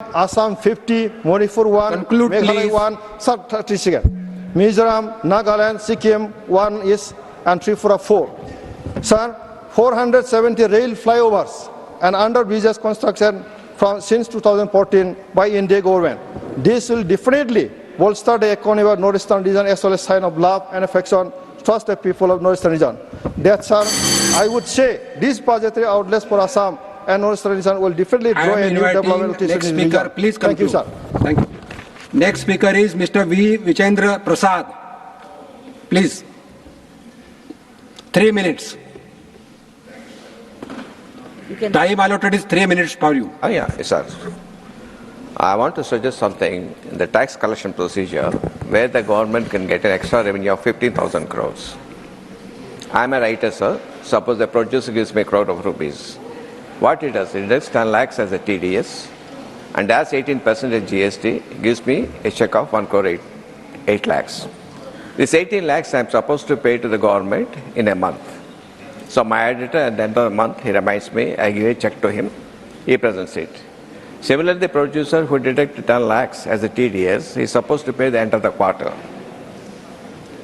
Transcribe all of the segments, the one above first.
Assam 50, Manipur 1, Conclude, Meghalaya please. 1, sir, 30 seconds. Mizoram, Nagaland, Sikkim 1 is and Tripura 4. Sir, 470 rail flyovers and under bridges construction since 2014 by India government. This will definitely bolster the economy of Northeastern region as well as sign of love and affection trust the people of Northeastern region. That, sir, I would say these budgetary outlets for Assam and Northeastern region will definitely draw a new development next in the speaker. region. Please Thank you, conclude. sir. Thank you. Next speaker is Mr. V. Vichendra Prasad. Please. 3 minutes. Time allotted is 3 minutes for you. Oh, yeah, sir. I want to suggest something in the tax collection procedure where the government can get an extra revenue of 15,000 crores. I'm a writer, sir. Suppose the producer gives me a crore of rupees. What it does 10 lakhs as a TDS and as 18% GST gives me a check of 1 crore 8 lakhs. This 18 lakhs I'm supposed to pay to the government in a month. So my editor at the end of the month, he reminds me, I give a check to him, he presents it. Similarly, the producer who deducted 10 lakhs as a TDS is supposed to pay the end of the quarter.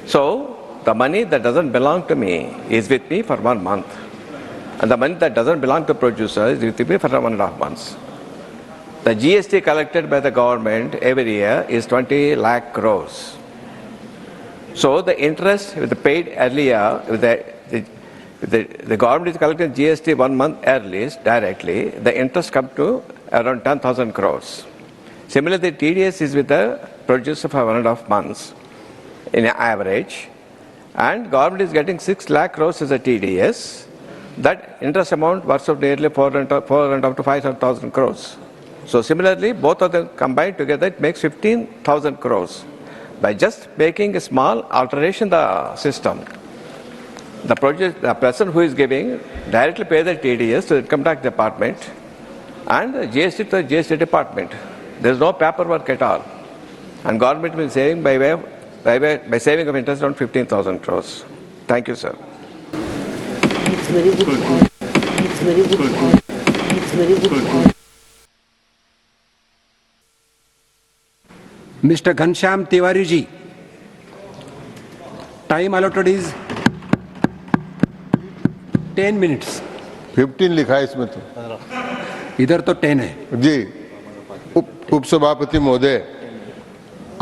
So the money that doesn't belong to me is with me for 1 month. And the money that doesn't belong to the producer is with me for 1.5 months. The GST collected by the government every year is 20 lakh crores. So the interest with the paid earlier, the government is collecting GST 1 month earliest directly, the interest comes to around 10,000 crores. Similarly, the TDS is with the producer for 1.5 months in average, and government is getting 6 lakh crores as a TDS. That interest amount works out nearly 4.5 to 5,000 crores. So similarly, both of them combined together, it makes 15,000 crores. By just making a small alteration in the system, the person who is giving directly pay the TDS to the income tax department and the GST to the GST department. There is no paperwork at all. And government will be saving by saving of interest around 15,000 crores. Thank you, sir. It's very good point. It's very good point. It's very good point. Mr. Ghanshyam Tiwari ji. Time allotted is 10 minutes. 15 लिखा है इसमें तो। इधर तो 10 है। जी, उपसभापति महोदय,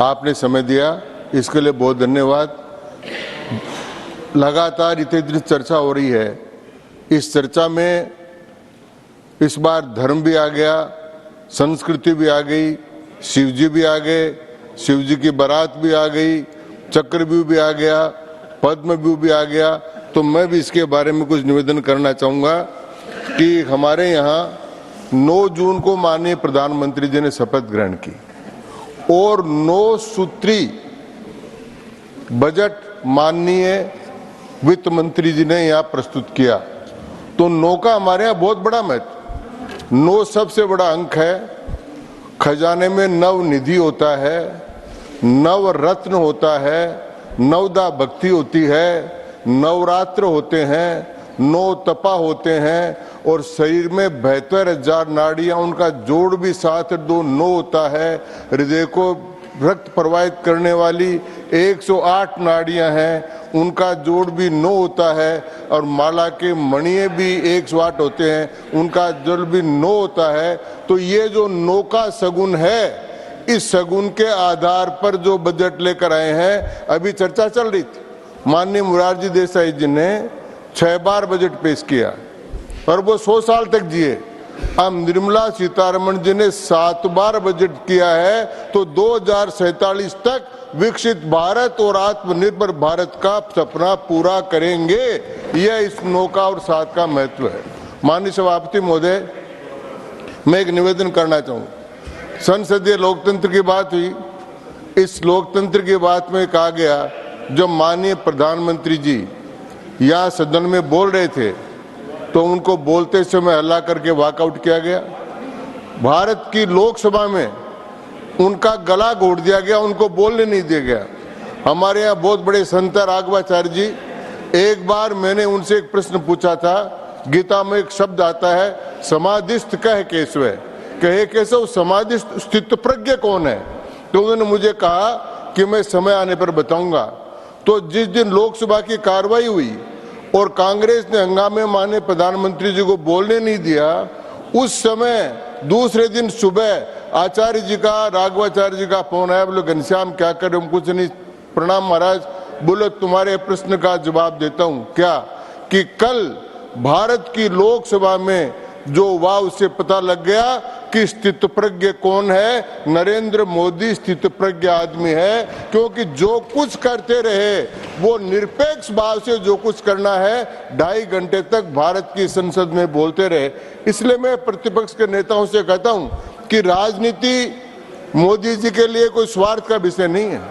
आपने समय दिया, इसके लिए बहुत धन्यवाद। लगातार इतनी चर्चा हो रही है, इस चर्चा में इस बार धर्म भी आ गया, संस्कृति भी आ गई, शिवजी भी आ गए, शिवजी की बारात भी आ गई, चक्रव्यूह भी आ गया, पद्मव्यूह भी आ गया। तो मैं भी इसके बारे में कुछ निवेदन करना चाहूँगा कि हमारे यहाँ 9 जून को माननीय प्रधानमंत्री जी ने शपथ ग्रहण की और 9 सूत्री बजट माननीय वित्त मंत्री जी ने यहाँ प्रस्तुत किया। तो 9 का हमारे यहाँ बहुत बड़ा महत्व। 9 सबसे बड़ा अंक है। खजाने में नव निधि होता है, नव रत्न होता है, नवदा भक्ति होती है, नवरात्र होते हैं, 9 तपा होते हैं और शरीर में 72,000 नाड़ियां, उनका जोड़ भी 7-2 9 होता है। हृदय को रक्त प्रवाहित करने वाली 108 नाड़ियां हैं, उनका जोड़ भी 9 होता है और माला के मणिये भी 108 होते हैं, उनका जोड़ भी 9 होता है। तो ये जो 9 का सगुन है, इस सगुन के आधार पर जो बजट लेकर आए हैं, अभी चर्चा चल रही थी, माननीय मोरारजी देसाई जी ने 6 बार बजट पेश किया और वो 100 साल तक जिए। अब निर्मला सीतारमण जी ने 7 बार बजट किया है, तो 2047 तक विकसित भारत और आत्मनिर्भर भारत का सपना पूरा करेंगे। यह इस 9 का और 7 का महत्व है। माननीय सभापति महोदय, मैं एक निवेदन करना चाहूँ। संसदीय लोकतंत्र की बात हुई, इस लोकतंत्र की बात में कहा गया, जब माननीय प्रधानमंत्री जी यहाँ सदन में बोल रहे थे तो उनको बोलते समय हल्ला करके वॉकआउट किया गया। भारत की लोकसभा में उनका गला घोट दिया गया, उनको बोलने नहीं दिया गया। हमारे यहाँ बहुत बड़े संत राघवाचार्य जी, एक बार मैंने उनसे एक प्रश्न पूछा था, गीता में एक शब्द आता है समाधिस्थ कह केशव, कहे केशव समाधि स्थित प्रज्ञ कौन है, तो उन्होंने मुझे कहा कि मैं समय आने पर बताऊंगा। तो जिस दिन लोकसभा की कार्रवाई हुई और कांग्रेस ने हंगामे माने प्रधानमंत्री जी को बोलने नहीं दिया, उस समय दूसरे दिन सुबह आचार्य जी का, राघवाचार्य जी का फोन आया। बोले घनश्याम क्या कर रहे हो? कुछ नहीं, प्रणाम महाराज। बोले तुम्हारे प्रश्न का जवाब देता हूं। क्या कि कल भारत की लोकसभा में जो हुआ उससे पता लग गया कि स्थितप्रज्ञ कौन है। नरेंद्र मोदी स्थितप्रज्ञ आदमी है, क्योंकि जो कुछ करते रहे वो निरपेक्ष भाव से जो कुछ करना है 2.5 घंटे तक भारत की संसद में बोलते रहे। इसलिए मैं प्रतिपक्ष के नेताओं से कहता हूं कि राजनीति मोदी जी के लिए कोई स्वार्थ का विषय नहीं है।